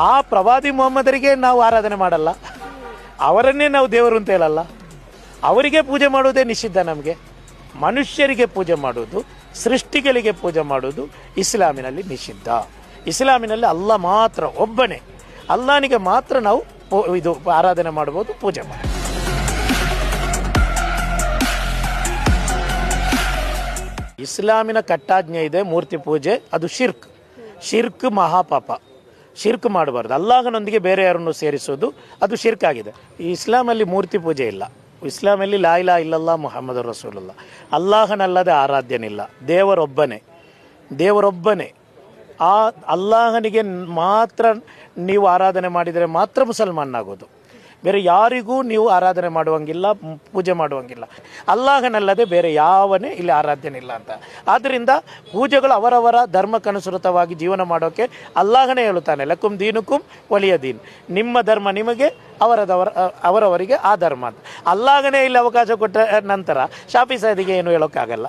ಆ ಪ್ರವಾದಿ ಮೊಹಮ್ಮದರಿಗೆ ನಾವು ಆರಾಧನೆ ಮಾಡಲ್ಲ, ಅವರನ್ನೇ ನಾವು ದೇವರು ಅಂತ ಹೇಳಲ್ಲ. ಅವರಿಗೆ ಪೂಜೆ ಮಾಡುವುದೇ ನಿಷಿದ್ಧ. ನಮಗೆ ಮನುಷ್ಯರಿಗೆ ಪೂಜೆ ಮಾಡುವುದು, ಸೃಷ್ಟಿಗಳಿಗೆ ಪೂಜೆ ಮಾಡುವುದು ಇಸ್ಲಾಮಿನಲ್ಲಿ ನಿಷಿದ್ಧ. ಇಸ್ಲಾಮಿನಲ್ಲಿ ಅಲ್ಲ ಮಾತ್ರ ಒಬ್ಬನೇ, ಅಲ್ಲಾನಿಗೆ ಮಾತ್ರ ನಾವು ಇದು ಆರಾಧನೆ ಮಾಡಬಹುದು, ಪೂಜೆ ಮಾಡಬಹುದು. ಇಸ್ಲಾಮಿನ ಕಟ್ಟಾಜ್ಞೆ ಇದೆ ಮೂರ್ತಿ ಪೂಜೆ, ಅದು ಶಿರ್ಕ್ ಮಹಾಪಾಪ. ಶಿರ್ಕ್ ಮಾಡಬಾರ್ದು, ಅಲ್ಲಾಹನೊಂದಿಗೆ ಬೇರೆ ಯಾರನ್ನು ಸೇರಿಸೋದು ಅದು ಶಿರ್ಕ್ ಆಗಿದೆ. ಈ ಇಸ್ಲಾಮಲ್ಲಿ ಮೂರ್ತಿ ಪೂಜೆ ಇಲ್ಲ. ಇಸ್ಲಾಮಲ್ಲಿ ಲಾ ಇಲಾಹ ಇಲ್ಲಲ್ಲಾಹ್ ಮುಹಮ್ಮದ್ ರಸೂಲುಲ್ಲಾಹ್, ಅಲ್ಲಾಹನಲ್ಲದೆ ಆರಾಧ್ಯನಿಲ್ಲ, ದೇವರೊಬ್ಬನೇ. ಆ ಅಲ್ಲಾಹನಿಗೆ ಮಾತ್ರ ನೀವು ಆರಾಧನೆ ಮಾಡಿದರೆ ಮಾತ್ರ ಮುಸಲ್ಮಾನಾಗೋದು. ಬೇರೆ ಯಾರಿಗೂ ನೀವು ಆರಾಧನೆ ಮಾಡುವಂಗಿಲ್ಲ, ಪೂಜೆ ಮಾಡುವಂಗಿಲ್ಲ. ಅಲ್ಲಾಹನಲ್ಲದೆ ಬೇರೆ ಯಾವನೇ ಇಲ್ಲಿ ಆರಾಧ್ಯನಿಲ್ಲ ಅಂತ. ಆದ್ದರಿಂದ ಪೂಜೆಗಳು ಅವರವರ ಧರ್ಮಕ್ಕನುಸೃತವಾಗಿ ಜೀವನ ಮಾಡೋಕ್ಕೆ ಅಲ್ಲಾಹನೇ ಹೇಳುತ್ತಾನೆ, ಲಕುಂ ದೀನುಕುಂ ವಲಿಯ ದೀನ್, ನಿಮ್ಮ ಧರ್ಮ ನಿಮಗೆ, ಅವರವರಿಗೆ ಆ ಧರ್ಮ ಅಂತ. ಅಲ್ಲಾಹನೇ ಇಲ್ಲಿ ಅವಕಾಶ ಕೊಟ್ಟ ನಂತರ ಶಾಫಿ ಸಾದಿಗೆ ಏನು ಹೇಳೋಕ್ಕಾಗಲ್ಲ.